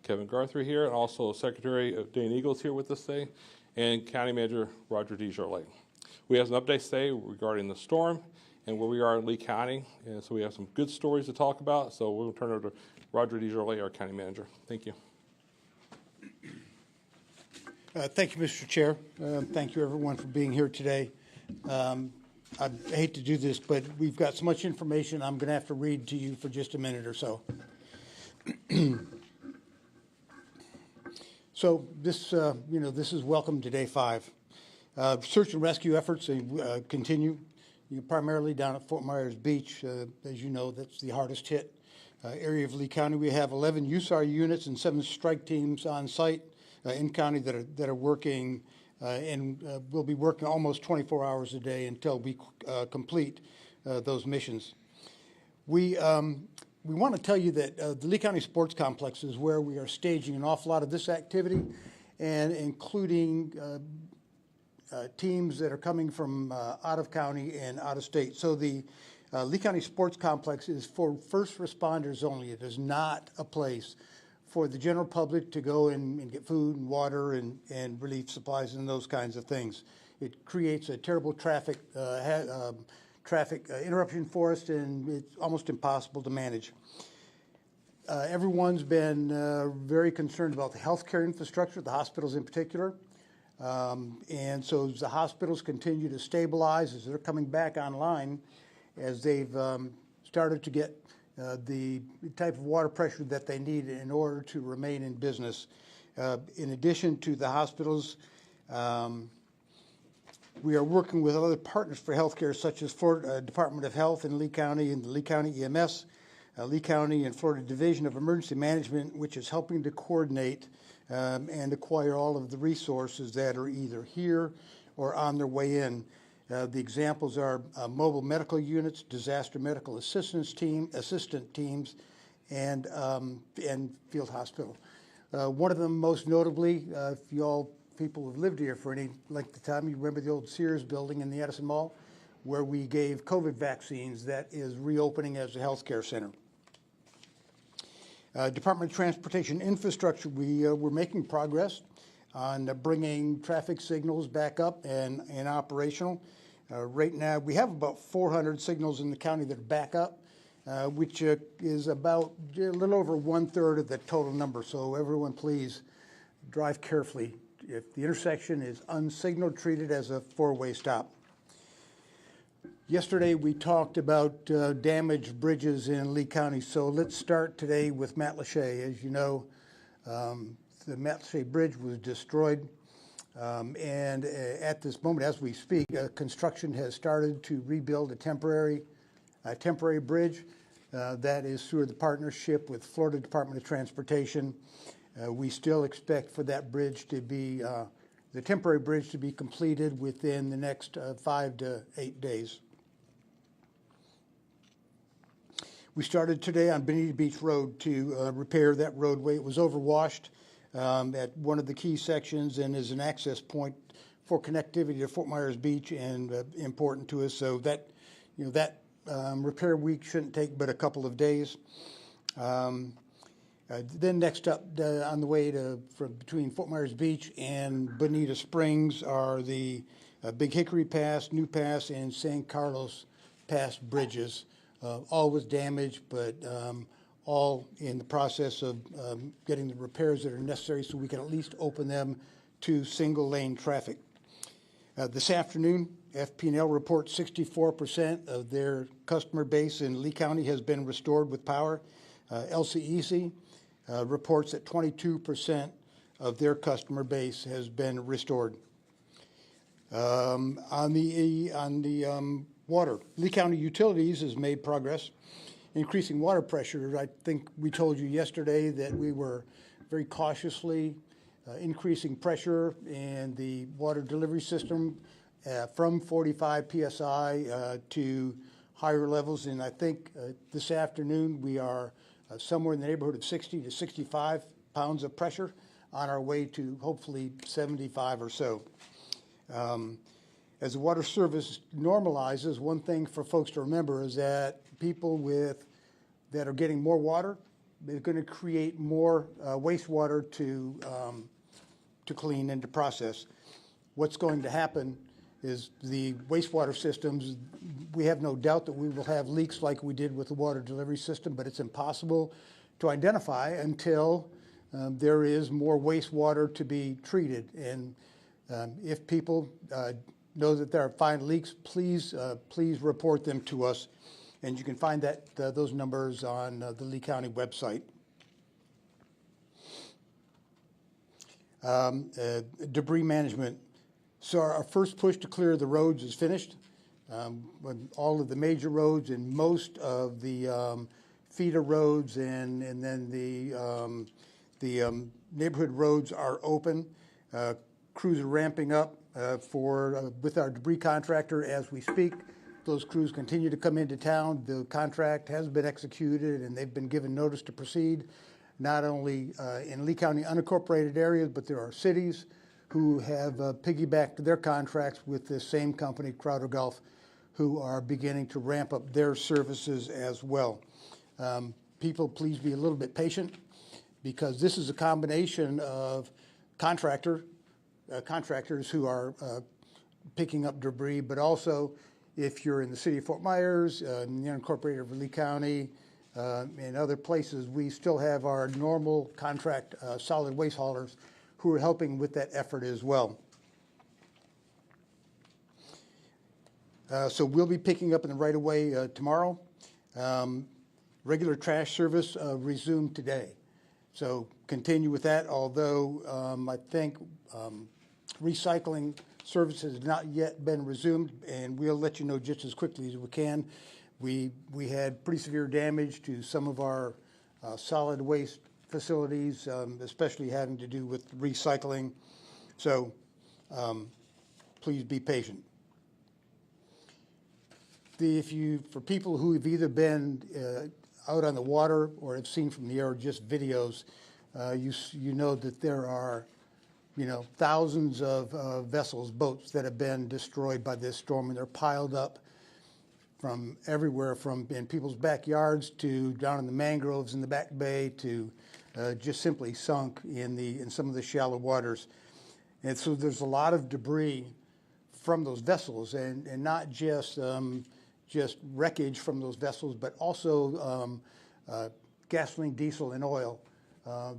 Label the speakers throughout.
Speaker 1: Kevin Guthrie here, and also Secretary Dane Eagles here with us today, and County Manager Roger DeJarlais. We have some updates today regarding the storm and where we are in Lee County, and so we have some good stories to talk about. So we'll turn it over to Roger DeJarlais, our County Manager. Thank you.
Speaker 2: Thank you, Mr. Chair. Thank you, everyone, for being here today. I hate to do this, but we've got so much information I'm going to have to read to you for just a minute or so. So this, this is welcome to day 5. Search and rescue efforts continue, primarily down at Fort Myers Beach. As you know, that's the hardest hit area of Lee County. We have 11 USAR units and 7 strike teams on site in county that are working and will be working almost 24 hours a day until we complete those missions. We want to tell you that the Lee County Sports Complex is where we are staging an awful lot of this activity, and including teams that are coming from out of county and out of state. So the Lee County Sports Complex is for first responders only. It is not a place for the general public to go and get food and water and relief supplies and those kinds of things. It creates a terrible traffic interruption for us, and it's almost impossible to manage. Everyone's been very concerned about the healthcare infrastructure, the hospitals in particular. And so as the hospitals continue to stabilize, as they're coming back online, as they've started to get the type of water pressure that they need in order to remain in business. In addition to the hospitals, we are working with other partners for healthcare, such as Florida Department of Health in Lee County and the Lee County EMS, Lee County and Florida Division of Emergency Management, which is helping to coordinate and acquire all of the resources that are either here or on their way in. The examples are mobile medical units, disaster medical assistant teams, and field hospital. One of them, most notably, if you all people have lived here for any length of time, you remember the old Sears building in the Edison Mall, where we gave COVID vaccines. That is reopening as a healthcare center. Department of Transportation Infrastructure, we're making progress on bringing traffic signals back up and operational. Right now, we have about 400 signals in the county that are back up, which is about a little over 1/3 of the total number. So everyone, please drive carefully. If the intersection is unsignaled, treat it as a 4-way stop. Yesterday, we talked about damaged bridges in Lee County. So let's start today with Matlacha. As you know, the Matlacha Bridge was destroyed. And at this moment, as we speak, construction has started to rebuild a temporary bridge that is through the partnership with Florida Department of Transportation. We still expect for that bridge to be, the temporary bridge to be completed within the next 5 to 8 days. We started today on Bonita Beach Road to repair that roadway. It was overwashed at one of the key sections and is an access point for connectivity to Fort Myers Beach and important to us. So that, repair week shouldn't take but a couple of days. Then next up on the way from between Fort Myers Beach and Bonita Springs are the Big Hickory Pass, New Pass, and San Carlos Pass bridges. All with damage, but all in the process of getting the repairs that are necessary so we can at least open them to single-lane traffic. This afternoon, FP&L reports 64% of their customer base in Lee County has been restored with power. LCEC reports that 22% of their customer base has been restored. On the water, Lee County Utilities has made progress increasing water pressure. I think we told you yesterday that we were very cautiously increasing pressure in the water delivery system from 45 PSI to higher levels. And I think this afternoon we are somewhere in the neighborhood of 60 to 65 pounds of pressure on our way to hopefully 75 or so. As the water service normalizes, one thing for folks to remember is that people that are getting more water is going to create more wastewater to clean and to process. What's going to happen is the wastewater systems, we have no doubt that we will have leaks like we did with the water delivery system, but it's impossible to identify until there is more wastewater to be treated. And if people know that there are find leaks, please report them to us. And you can find those numbers on the Lee County website. Debris management. So our first push to clear the roads is finished. When all of the major roads and most of the feeder roads and then the neighborhood roads are open. Crews are ramping up with our debris contractor as we speak. Those crews continue to come into town. The contract has been executed and they've been given notice to proceed, not only in Lee County unincorporated areas, but there are cities who have piggybacked their contracts with this same company, Crowder Gulf, who are beginning to ramp up their services as well. People, please be a little bit patient, because this is a combination of contractors who are picking up debris, but also if you're in the city of Fort Myers, in the unincorporated of Lee County, and other places, we still have our normal contract solid waste haulers who are helping with that effort as well. So we'll be picking up in the right-of-way tomorrow. Regular trash service resumed today. So continue with that, although I think recycling services has not yet been resumed, and we'll let you know just as quickly as we can. We had pretty severe damage to some of our solid waste facilities, especially having to do with recycling. So please be patient. For people who have either been out on the water or have seen from the air just videos, you know that there are thousands of vessels, boats that have been destroyed by this storm, and they're piled up from everywhere, from in people's backyards to down in the mangroves in the back bay to just simply sunk in some of the shallow waters. And so there's a lot of debris from those vessels, and not just wreckage from those vessels, but also gasoline, diesel, and oil.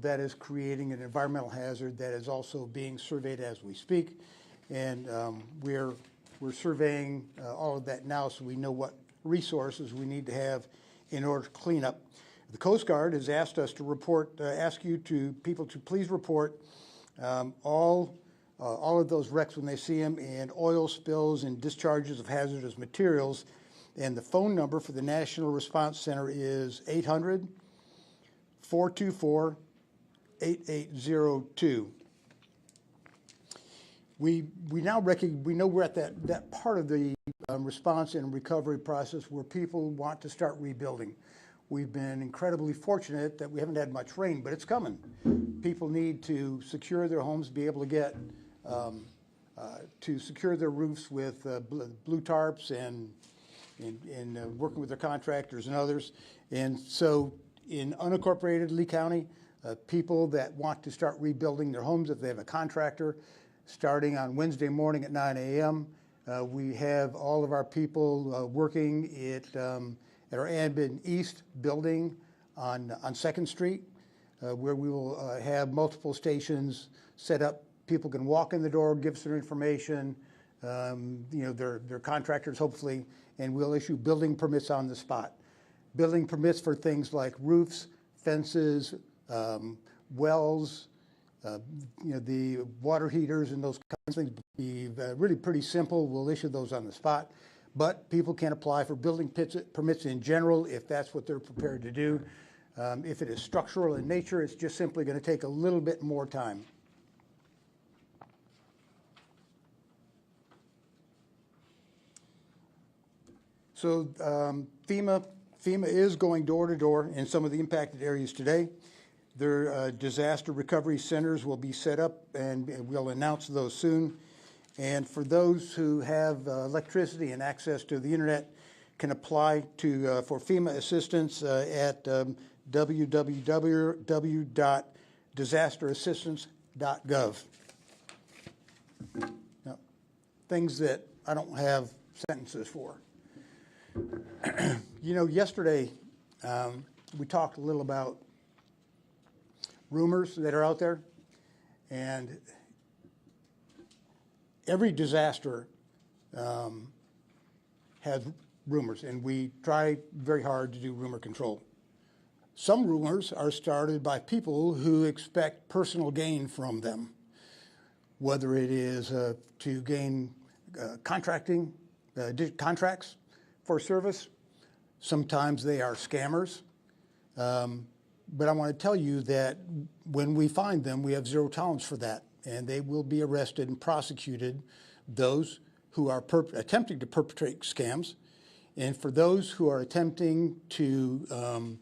Speaker 2: That is creating an environmental hazard that is also being surveyed as we speak. And we're surveying all of that now, so we know what resources we need to have in order to clean up. The Coast Guard has asked us to report, people to please report all of those wrecks when they see them, and oil spills and discharges of hazardous materials. And the phone number for the National Response Center is 800-424-8802. We know we're at that part of the response and recovery process where people want to start rebuilding. We've been incredibly fortunate that we haven't had much rain, but it's coming. People need to secure their homes, be able to get to secure their roofs with blue tarps and working with their contractors and others. And so in unincorporated Lee County, people that want to start rebuilding their homes, if they have a contractor, starting on Wednesday morning at 9 a.m., we have all of our people working at our Admin East building on 2nd Street, where we will have multiple stations set up. People can walk in the door, give us their information, their contractors hopefully, and we'll issue building permits on the spot. Building permits for things like roofs, fences, wells, the water heaters and those kinds of things be really pretty simple. We'll issue those on the spot. But people can apply for building permits in general if that's what they're prepared to do. If it is structural in nature, it's just simply going to take a little bit more time. So FEMA is going door to door in some of the impacted areas today. Their disaster recovery centers will be set up, and we'll announce those soon. And for those who have electricity and access to the internet, can apply for FEMA assistance at www.disasterassistance.gov. Now, things that I don't have sentences for. You know, yesterday we talked a little about rumors that are out there, and every disaster has rumors, and we try very hard to do rumor control. Some rumors are started by people who expect personal gain from them, whether it is to gain contracts for service. Sometimes they are scammers. But I want to tell you that when we find them, we have zero tolerance for that, and they will be arrested and prosecuted, those who are attempting to perpetrate scams. And for those who are attempting to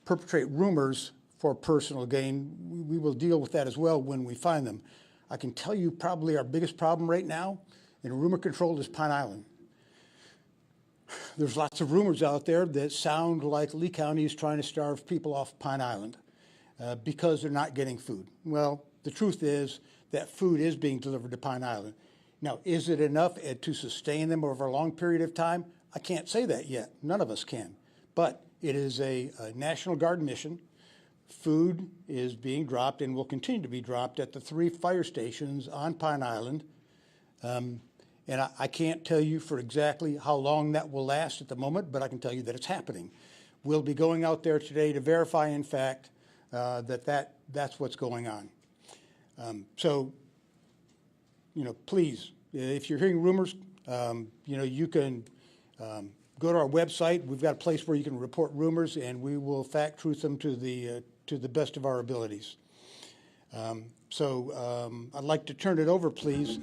Speaker 2: perpetrate rumors for personal gain, we will deal with that as well when we find them. I can tell you probably our biggest problem right now in rumor control is Pine Island. There's lots of rumors out there that sound like Lee County is trying to starve people off Pine Island because they're not getting food. Well, the truth is that food is being delivered to Pine Island. Now, is it enough to sustain them over a long period of time? I can't say that yet. None of us can. But it is a National Guard mission. Food is being dropped and will continue to be dropped at the 3 fire stations on Pine Island. And I can't tell you for exactly how long that will last at the moment, but I can tell you that it's happening. We'll be going out there today to verify, in fact, that's what's going on. So, you know, please, if you're hearing rumors, you know, you can go to our website. We've got a place where you can report rumors, and we will fact-truth them to the best of our abilities. I'd like to turn it over, please,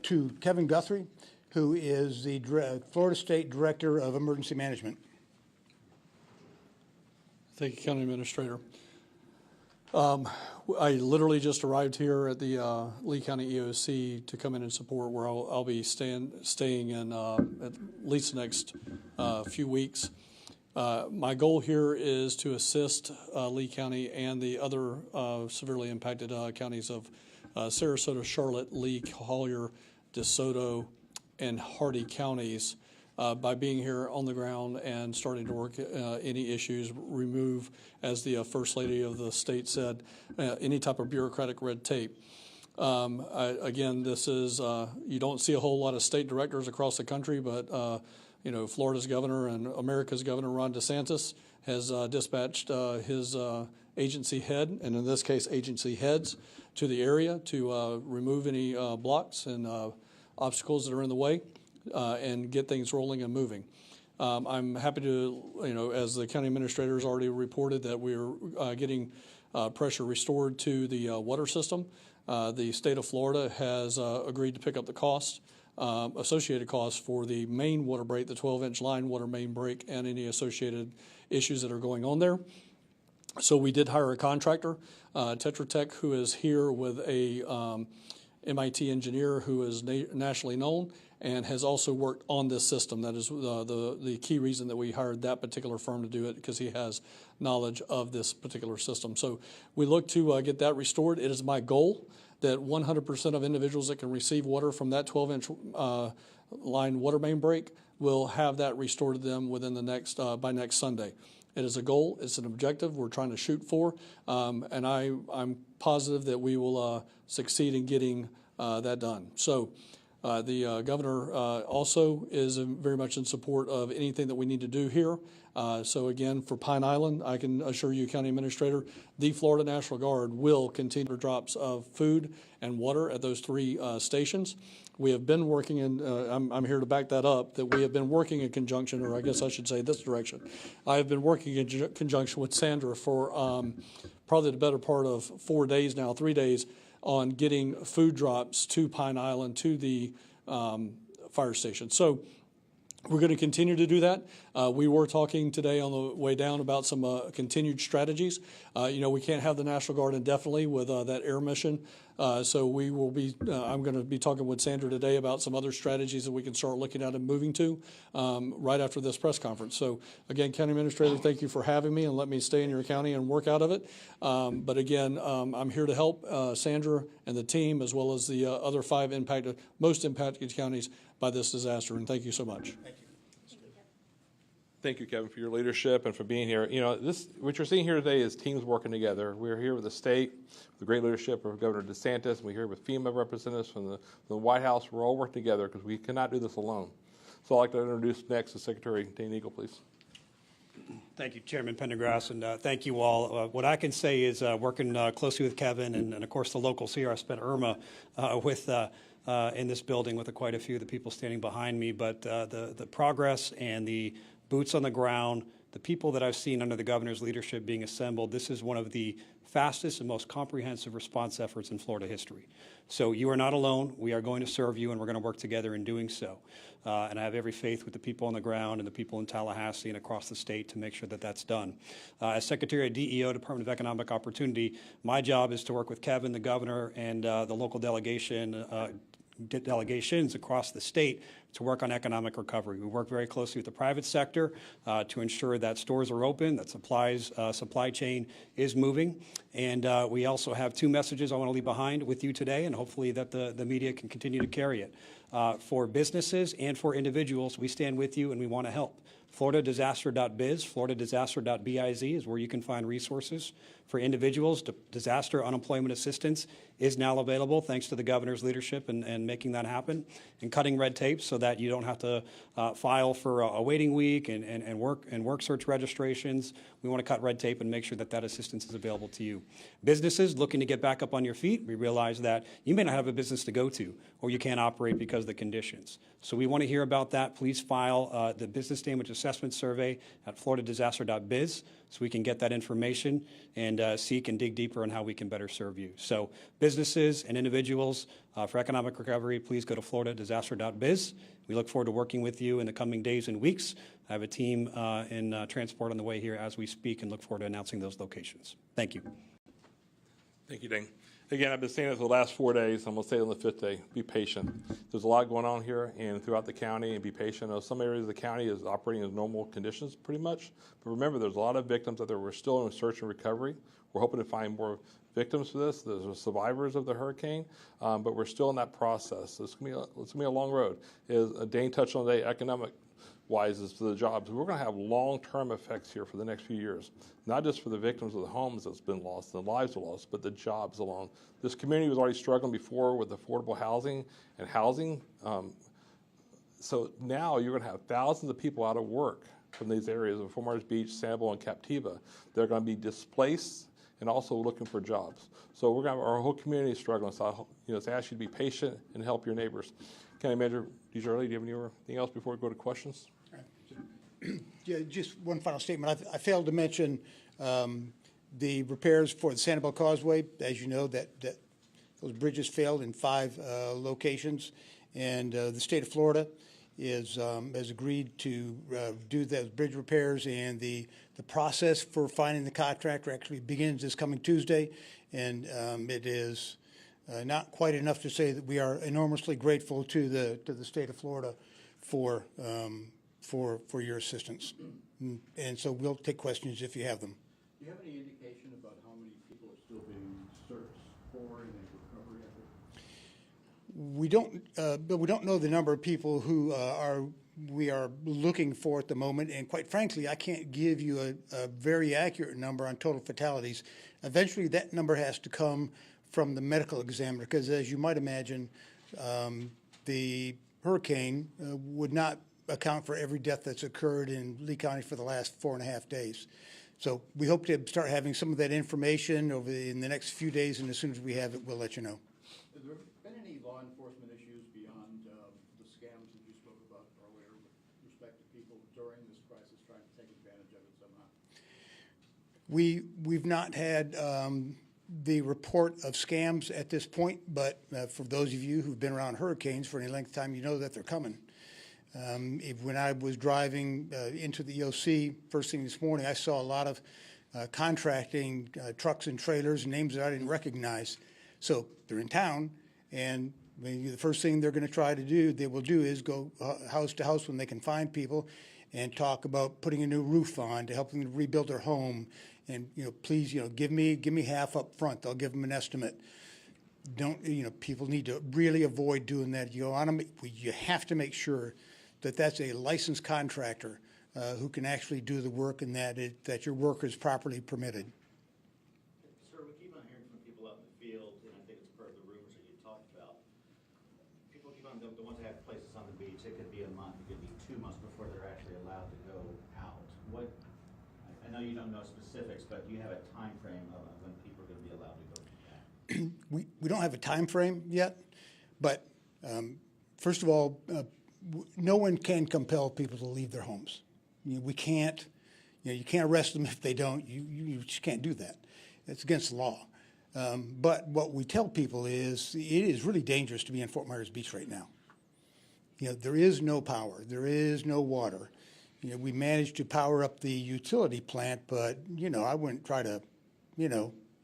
Speaker 2: to Kevin Guthrie, who is the Florida State Director of Emergency Management.
Speaker 3: Thank you, County Administrator. I literally just arrived here at the Lee County EOC to come in and support, where I'll be staying in at least the next few weeks. My goal here is to assist Lee County and the other severely impacted counties of Sarasota, Charlotte, Lee, Collier, DeSoto, and Hardy counties by being here on the ground and starting to work any issues, remove, as the First Lady of the state said, any type of bureaucratic red tape. Again, this is, you don't see a whole lot of state directors across the country, but you know, Florida's governor and America's governor, Ron DeSantis, has dispatched his agency head, and in this case, agency heads, to the area to remove any blocks and obstacles that are in the way and get things rolling and moving. I'm happy to, you know, as the county administrator has already reported, that we're getting pressure restored to the water system. The state of Florida has agreed to pick up the cost. Associated costs for the main water break, the 12-inch line water main break, and any associated issues that are going on there. So we did hire a contractor, Tetra Tech, who is here with a MIT engineer who is nationally known and has also worked on this system. That is the key reason that we hired that particular firm to do it, because he has knowledge of this particular system. So we look to get that restored. It is my goal that 100% of individuals that can receive water from that 12-inch line water main break will have that restored to them within the next by next Sunday. It is a goal. It's an objective we're trying to shoot for, and I'm positive that we will succeed in getting that done. So the governor also is very much in support of anything that we need to do here. So again, for Pine Island, I can assure you, County Administrator, the Florida National Guard will continue drops of food and water at those 3 stations. We have been working in, I'm here to back that up, that we have been working in conjunction, or I guess I should say this direction. I have been working in conjunction with Sandra for probably the better part of 4 days now, 3 days, on getting food drops to Pine Island, to the fire station. So we're going to continue to do that. We were talking today on the way down about some continued strategies. You know, we can't have the National Guard indefinitely with that air mission So we will be, I'm going to be talking with Sandra today about some other strategies that we can start looking at and moving to right after this press conference. So again, County Administrator, thank you for having me and let me stay in your county and work out of it. But again, I'm here to help Sandra and the team as well as the other 5 most impacted counties by this disaster. And thank you so much.
Speaker 2: Thank you.
Speaker 1: Thank you, Kevin, for your leadership and for being here. You know, what you're seeing here today is teams working together. We're here with the state, with the great leadership of Governor DeSantis, and we're here with FEMA representatives from the White House. We're all working together because we cannot do this alone. So I'd like to introduce next to Secretary Dane Eagle, please.
Speaker 4: Thank you, Chairman Pendergrass, and thank you all. What I can say is working closely with Kevin and, of course, the locals here. I spent Irma with in this building with quite a few of the people standing behind me, but the progress and the boots on the ground, the people that I've seen under the governor's leadership being assembled, this is one of the fastest and most comprehensive response efforts in Florida history. So you are not alone. We are going to serve you, and we're going to work together in doing so. And I have every faith with the people on the ground and the people in Tallahassee and across the state to make sure that that's done. As Secretary of DEO, Department of Economic Opportunity, my job is to work with Kevin, the governor, and the local delegations across the state to work on economic recovery. We work very closely with the private sector to ensure that stores are open, that supply chain is moving. And we also have 2 messages I want to leave behind with you today, and hopefully that the media can continue to carry it. For businesses and for individuals, we stand with you and we want to help. FloridaDisaster.biz, FloridaDisaster.biz is where you can find resources for individuals. Disaster unemployment assistance is now available thanks to the governor's leadership and making that happen and cutting red tape so that you don't have to file for a waiting week and work search registrations. We want to cut red tape and make sure that that assistance is available to you. Businesses looking to get back up on your feet, we realize that you may not have a business to go to or you can't operate because of the conditions. So we want to hear about that. Please file the Business Damage Assessment Survey at FloridaDisaster.biz so we can get that information and seek and dig deeper on how we can better serve you. So businesses and individuals for economic recovery, please go to FloridaDisaster.biz. We look forward to working with you in the coming days and weeks. I have a team in transport on the way here as we speak and look forward to announcing those locations. Thank you.
Speaker 1: Thank you, Dane. Again, I've been saying this the last 4 days. I'm going to say it on the 5th day. Be patient. There's a lot going on here and throughout the county, and be patient. Some areas of the county is operating in normal conditions pretty much. But remember, there's a lot of victims out there. We're still in search and recovery. We're hoping to find more victims for this. There's survivors of the hurricane, but we're still in that process. It's going to be a long road. As Dane touched on today, economic-wise is for the jobs. We're going to have long-term effects here for the next few years, not just for the victims of the homes that's been lost and the lives are lost, but the jobs alone. This community was already struggling before with affordable housing and housing. So now you're going to have thousands of people out of work from these areas of Fort Myers Beach, Sanibel, and Captiva. They're going to be displaced and also looking for jobs. So we're going to have our whole community struggling. So I ask you to be patient and help your neighbors. County Manager DeJarle, do you have anything else before we go to questions?
Speaker 2: Yeah, just one final statement. I failed to mention the repairs for the Sanibel Causeway. As you know, that those bridges failed in 5 locations, and the state of Florida has agreed to do those bridge repairs, and the process for finding the contractor actually begins this coming Tuesday, and it is not quite enough to say that we are enormously grateful to the state of Florida for your assistance. And so we'll take questions if you have them.
Speaker 5: Do you have any indication about how many people are still being searched for in a recovery effort?
Speaker 2: We don't know the number of people who we are looking for at the moment, and quite frankly, I can't give you a very accurate number on total fatalities. Eventually, that number has to come from the medical examiner, because as you might imagine, the hurricane would not account for every death that's occurred in Lee County for the last 4.5 days. So we hope to start having some of that information in the next few days, and as soon as we have it, we'll let you know.
Speaker 5: Have there been any law enforcement issues beyond the scams that you spoke about earlier with respect to people during this crisis trying to take advantage of it somehow?
Speaker 2: We've not had the report of scams at this point, but for those of you who've been around hurricanes for any length of time, you know that they're coming. When I was driving into the EOC first thing this morning, I saw a lot of contracting trucks and trailers, names that I didn't recognize. So they're in town, and maybe the first thing they're going to try to do, they will do, is go house to house when they can find people and talk about putting a new roof on to help them rebuild their home. And, please, give me half up front. They'll give them an estimate. Don't, people need to really avoid doing that. You have to make sure that that's a licensed contractor who can actually do the work, and that your work is properly permitted.
Speaker 6: Sir, we keep on hearing from people out in the field, and I think it's part of the rumors that you talked about. People keep on, the ones that have places on the beach, it could be a month, it could be 2 months before they're actually allowed to go out. I know you don't know specifics, but do you have a time frame of when people are going to be allowed to go back?
Speaker 2: We don't have a time frame yet, but first of all, no one can compel people to leave their homes. We can't, you can't arrest them if they don't. You just can't do that. It's against the law. But what we tell people is it is really dangerous to be in Fort Myers Beach right now. There is no power. There is no water. We managed to power up the utility plant, but, I wouldn't try to,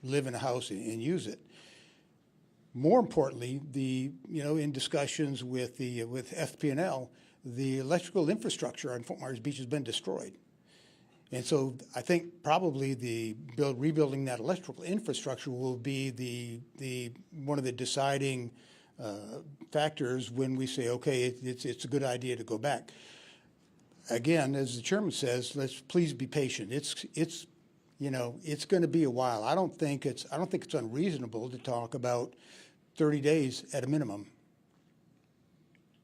Speaker 2: live in a house and use it. More importantly, in discussions with FP&L, the electrical infrastructure on Fort Myers Beach has been destroyed. And so I think probably rebuilding that electrical infrastructure will be one of the deciding factors when we say, okay, it's a good idea to go back. Again, as the chairman says, let's please be patient. It's going to be a while. I don't think it's unreasonable to talk about 30 days at a minimum.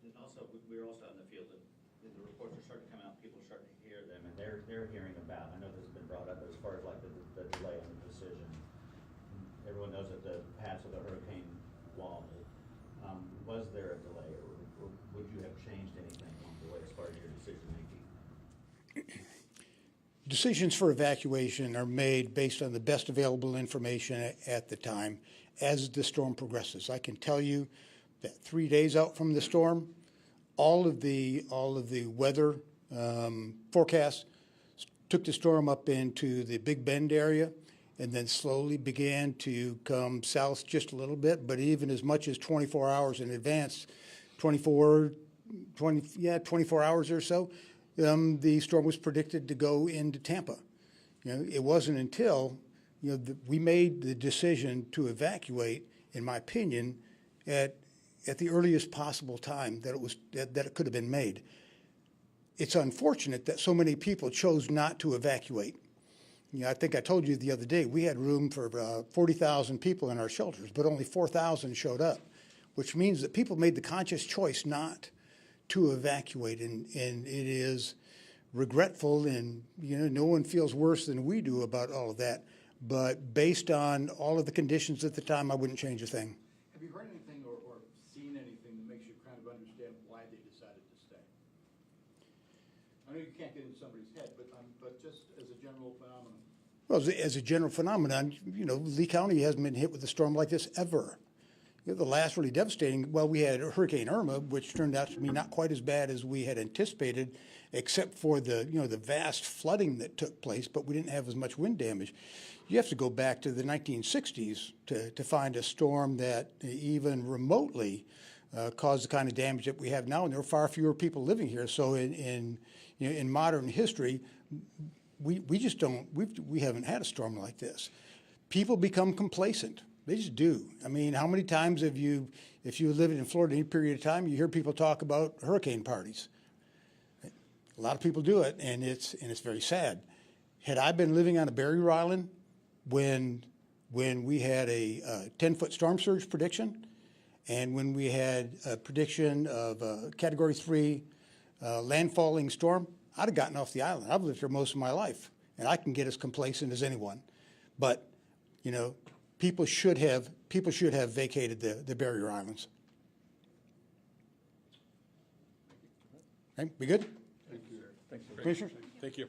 Speaker 6: And also, we're also out in the field, and the reports are starting to come out, people are starting to hear them, and they're hearing about, I know this has been brought up as far as like the delay on the decision. Everyone knows that the paths of the hurricane wobbled. Was there a delay, or would you have changed anything along the way as far as your decision making?
Speaker 2: Decisions for evacuation are made based on the best available information at the time as the storm progresses. I can tell you that 3 days out from the storm, all of the weather forecasts took the storm up into the Big Bend area and then slowly began to come south just a little bit, but even as much as 24 hours in advance, 24 hours or so, the storm was predicted to go into Tampa. It wasn't until we made the decision to evacuate, in my opinion, at the earliest possible time that it could have been made. It's unfortunate that so many people chose not to evacuate. I think I told you the other day we had room for 40,000 people in our shelters, but only 4,000 showed up, which means that people made the conscious choice not to evacuate, and it is regretful, and no one feels worse than we do about all of that. But based on all of the conditions at the time, I wouldn't change a thing.
Speaker 5: Have you heard anything or seen anything that makes you kind of understand why they decided to stay? I know you can't get into somebody's head, but just as a general phenomenon.
Speaker 2: Well, as a general phenomenon, Lee County hasn't been hit with a storm like this ever. The last really devastating, we had Hurricane Irma, which turned out to be not quite as bad as we had anticipated, except for the vast flooding that took place, but we didn't have as much wind damage. You have to go back to the 1960s to find a storm that even remotely caused the kind of damage that we have now, and there are far fewer people living here. So in modern history, we just don't, we haven't had a storm like this. People become complacent. They just do. I mean, how many times if you live in Florida any period of time, you hear people talk about hurricane parties? A lot of people do it, and it's very sad. Had I been living on a barrier island when we had a 10-foot storm surge prediction, and when we had a prediction of a Category 3 landfalling storm, I'd have gotten off the island. I've lived here most of my life, and I can get as complacent as anyone. But, people should have vacated the barrier islands. Okay, we good?
Speaker 5: Thank you, sir. Thanks, sir.
Speaker 2: Commissioners?
Speaker 1: Thank you.